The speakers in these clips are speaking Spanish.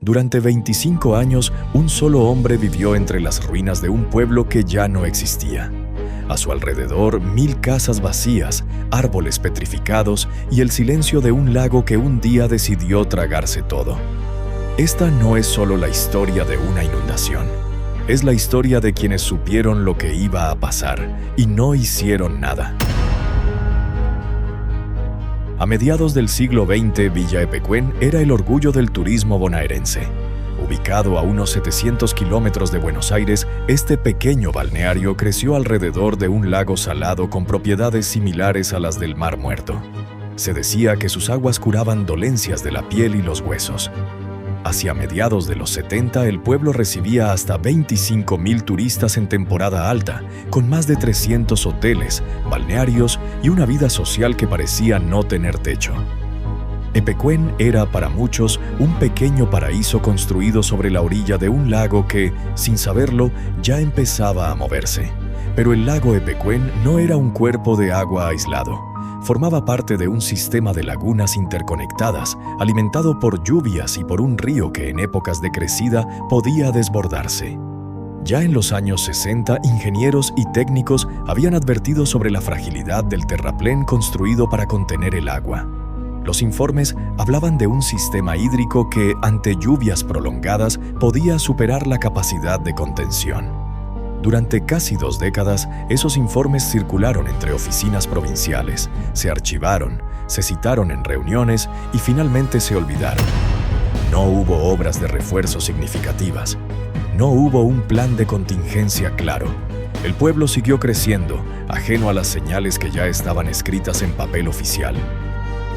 Durante 25 años, un solo hombre vivió entre las ruinas de un pueblo que ya no existía. A su alrededor, 1000 casas vacías, árboles petrificados y el silencio de un lago que un día decidió tragarse todo. Esta no es solo la historia de una inundación. Es la historia de quienes supieron lo que iba a pasar y no hicieron nada. A mediados del siglo XX, Villa Epecuén era el orgullo del turismo bonaerense. Ubicado a unos 700 kilómetros de Buenos Aires, este pequeño balneario creció alrededor de un lago salado con propiedades similares a las del Mar Muerto. Se decía que sus aguas curaban dolencias de la piel y los huesos. Hacia mediados de los 70, el pueblo recibía hasta 25.000 turistas en temporada alta, con más de 300 hoteles, balnearios y una vida social que parecía no tener techo. Epecuén era para muchos un pequeño paraíso construido sobre la orilla de un lago que, sin saberlo, ya empezaba a moverse. Pero el lago Epecuén no era un cuerpo de agua aislado. Formaba parte de un sistema de lagunas interconectadas, alimentado por lluvias y por un río que en épocas de crecida podía desbordarse. Ya en los años 60, ingenieros y técnicos habían advertido sobre la fragilidad del terraplén construido para contener el agua. Los informes hablaban de un sistema hídrico que, ante lluvias prolongadas, podía superar la capacidad de contención. Durante casi 2 décadas, esos informes circularon entre oficinas provinciales, se archivaron, se citaron en reuniones y finalmente se olvidaron. No hubo obras de refuerzo significativas. No hubo un plan de contingencia claro. El pueblo siguió creciendo, ajeno a las señales que ya estaban escritas en papel oficial.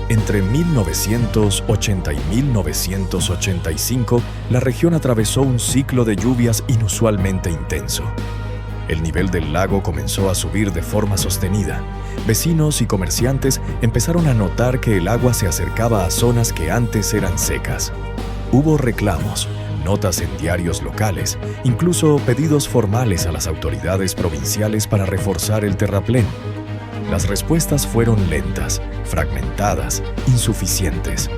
Entre 1980 y 1985, la región atravesó un ciclo de lluvias inusualmente intenso. El nivel del lago comenzó a subir de forma sostenida. Vecinos y comerciantes empezaron a notar que el agua se acercaba a zonas que antes eran secas. Hubo reclamos, notas en diarios locales, incluso pedidos formales a las autoridades provinciales para reforzar el terraplén. Las respuestas fueron lentas, fragmentadas, insuficientes.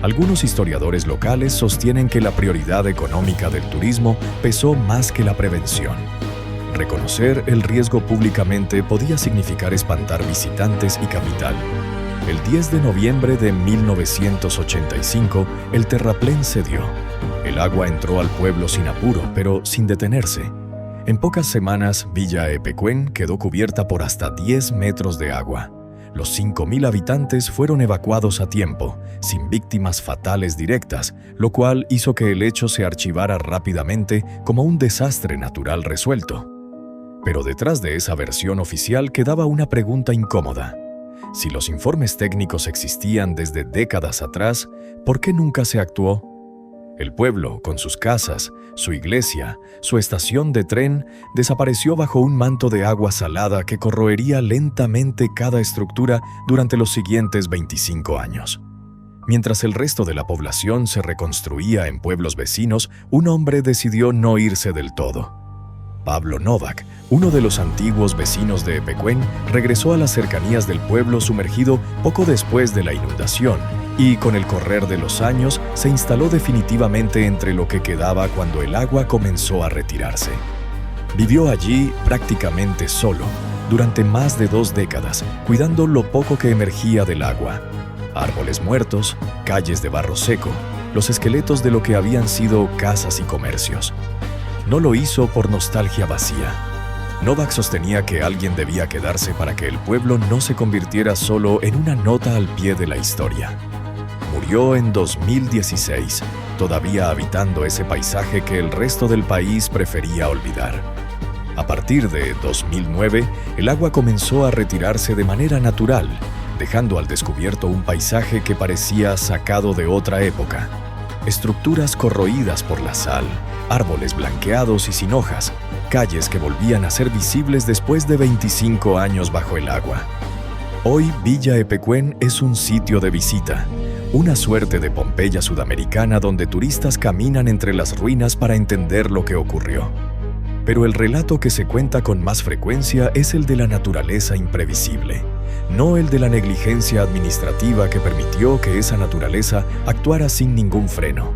Algunos historiadores locales sostienen que la prioridad económica del turismo pesó más que la prevención. Reconocer el riesgo públicamente podía significar espantar visitantes y capital. El 10 de noviembre de 1985, el terraplén cedió. El agua entró al pueblo sin apuro, pero sin detenerse. En pocas semanas, Villa Epecuén quedó cubierta por hasta 10 metros de agua. Los 5.000 habitantes fueron evacuados a tiempo, sin víctimas fatales directas, lo cual hizo que el hecho se archivara rápidamente como un desastre natural resuelto. Pero detrás de esa versión oficial quedaba una pregunta incómoda. Si los informes técnicos existían desde décadas atrás, ¿por qué nunca se actuó? El pueblo, con sus casas, su iglesia, su estación de tren, desapareció bajo un manto de agua salada que corroería lentamente cada estructura durante los siguientes 25 años. Mientras el resto de la población se reconstruía en pueblos vecinos, un hombre decidió no irse del todo. Pablo Novak, uno de los antiguos vecinos de Epecuén, regresó a las cercanías del pueblo sumergido poco después de la inundación y, con el correr de los años, se instaló definitivamente entre lo que quedaba cuando el agua comenzó a retirarse. Vivió allí prácticamente solo, durante más de 2 décadas, cuidando lo poco que emergía del agua. Árboles muertos, calles de barro seco, los esqueletos de lo que habían sido casas y comercios. No lo hizo por nostalgia vacía. Novak sostenía que alguien debía quedarse para que el pueblo no se convirtiera solo en una nota al pie de la historia. Murió en 2016, todavía habitando ese paisaje que el resto del país prefería olvidar. A partir de 2009, el agua comenzó a retirarse de manera natural, dejando al descubierto un paisaje que parecía sacado de otra época. Estructuras corroídas por la sal, árboles blanqueados y sin hojas, calles que volvían a ser visibles después de 25 años bajo el agua. Hoy Villa Epecuén es un sitio de visita, una suerte de Pompeya sudamericana donde turistas caminan entre las ruinas para entender lo que ocurrió. Pero el relato que se cuenta con más frecuencia es el de la naturaleza imprevisible, no el de la negligencia administrativa que permitió que esa naturaleza actuara sin ningún freno.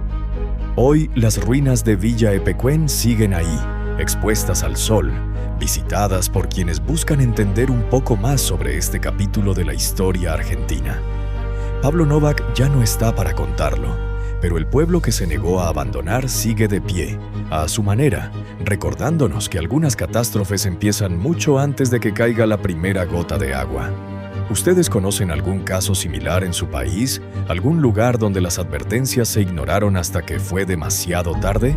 Hoy las ruinas de Villa Epecuén siguen ahí, expuestas al sol, visitadas por quienes buscan entender un poco más sobre este capítulo de la historia argentina. Pablo Novak ya no está para contarlo, pero el pueblo que se negó a abandonar sigue de pie, a su manera, recordándonos que algunas catástrofes empiezan mucho antes de que caiga la primera gota de agua. ¿Ustedes conocen algún caso similar en su país? ¿Algún lugar donde las advertencias se ignoraron hasta que fue demasiado tarde?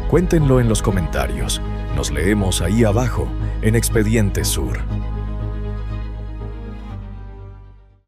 Cuéntenlo en los comentarios. Nos leemos ahí abajo, en Expediente Sur.